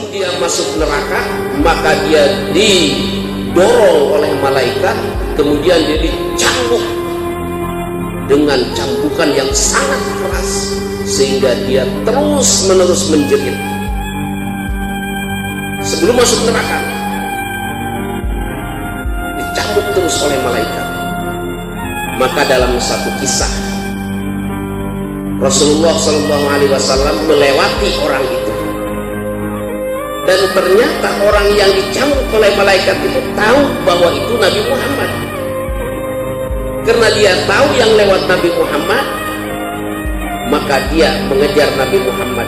sebelum dia masuk neraka, maka dia didorong oleh malaikat, kemudian dia dicambuk dengan cambukan yang sangat keras sehingga dia terus menerus menjerit sebelum masuk neraka, dicambuk terus oleh malaikat. Maka dalam satu kisah Rasulullah SAW melewati orang itu, dan ternyata orang yang dicambuk oleh malaikat itu tahu bahwa itu Nabi Muhammad. Karena dia tahu yang lewat Nabi Muhammad, maka dia mengejar Nabi Muhammad.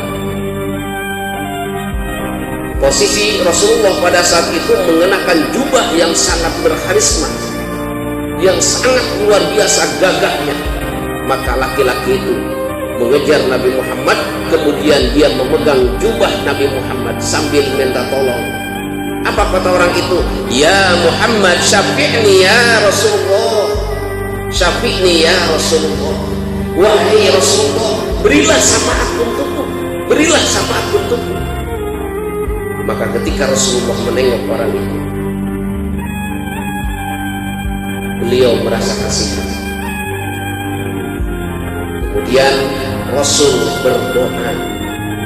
Posisi Rasulullah pada saat itu mengenakan jubah yang sangat berkarisma, yang sangat luar biasa gagahnya. Maka laki-laki itu mengejar Nabi Muhammad, kemudian dia memegang jubah Nabi Muhammad sambil minta tolong. Apa kata orang itu? Ya Muhammad, syafi'ni ya Rasulullah, syafi'ni ya Rasulullah. Wahai Rasulullah, berilah syafaat untukku, berilah syafaat untukku. Maka ketika Rasulullah menengok orang itu, beliau merasa kasihan. Kemudian Rasul berdoa,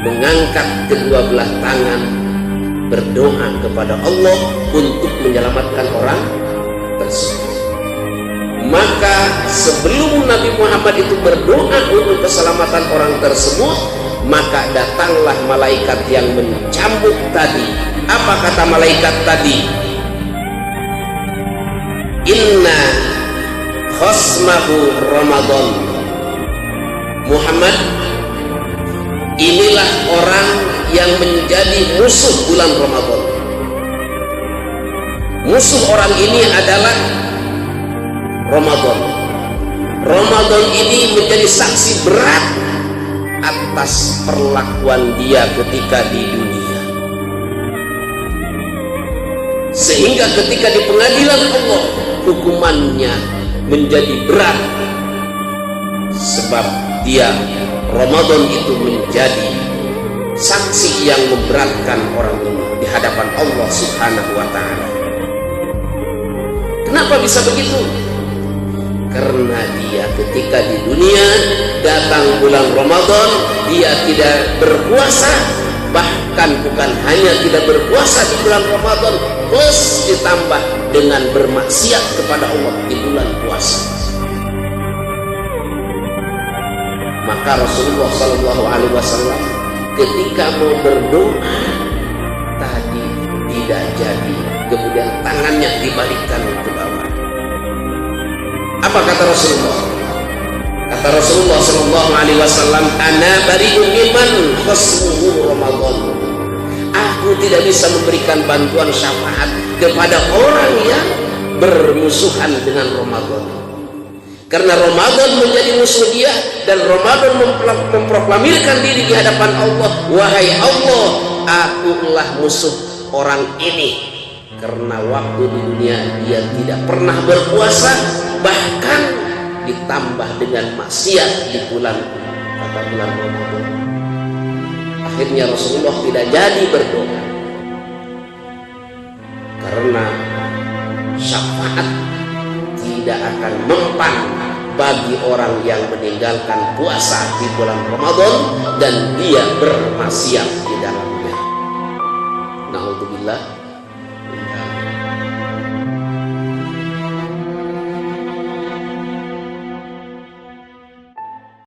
mengangkat kedua belah tangan, berdoa kepada Allah untuk menyelamatkan orang tersebut. Maka sebelum Nabi Muhammad itu berdoa untuk keselamatan orang tersebut, maka datanglah malaikat yang mencambuk tadi. Apa kata malaikat tadi? Inna khasmahu Ramadan. Muhammad, inilah orang yang menjadi musuh bulan Ramadan. Musuh orang ini adalah Ramadan. Ramadan ini menjadi saksi berat atas perlakuan dia ketika di dunia, sehingga ketika di pengadilan Allah hukumannya menjadi berat, sebab dia Ramadan itu menjadi saksi yang memberatkan orang ini di hadapan Allah Subhanahu wa ta'ala. Kenapa bisa begitu? Karena dia ketika di dunia datang bulan Ramadan, dia tidak berpuasa, bahkan bukan hanya tidak berpuasa di bulan Ramadan, plus ditambah dengan bermaksiat kepada Allah di bulan puasa. Maka Rasulullah SAW ketika mau berdoa tadi tidak jadi, kemudian tangannya dibalikkan ke bawah. Apa kata Rasulullah? Kata Rasulullah SAW, ana bari'un mimman khasmuhu Ramadan. Aku tidak bisa memberikan bantuan syafaat kepada orang yang bermusuhan dengan Ramadan, karena Ramadan menjadi musuh dia, dan Ramadan memproklamirkan diri di hadapan Allah, wahai Allah, akulah musuh orang ini. Karena waktu di dunia dia tidak pernah berpuasa, bahkan ditambah dengan maksiat di bulan Ramadan. Akhirnya Rasulullah tidak jadi berdoa, karena syafaat tidak akan mempan bagi orang yang meninggalkan puasa di bulan Ramadan dan dia bermaksiat di dalamnya. Na'udzubillah.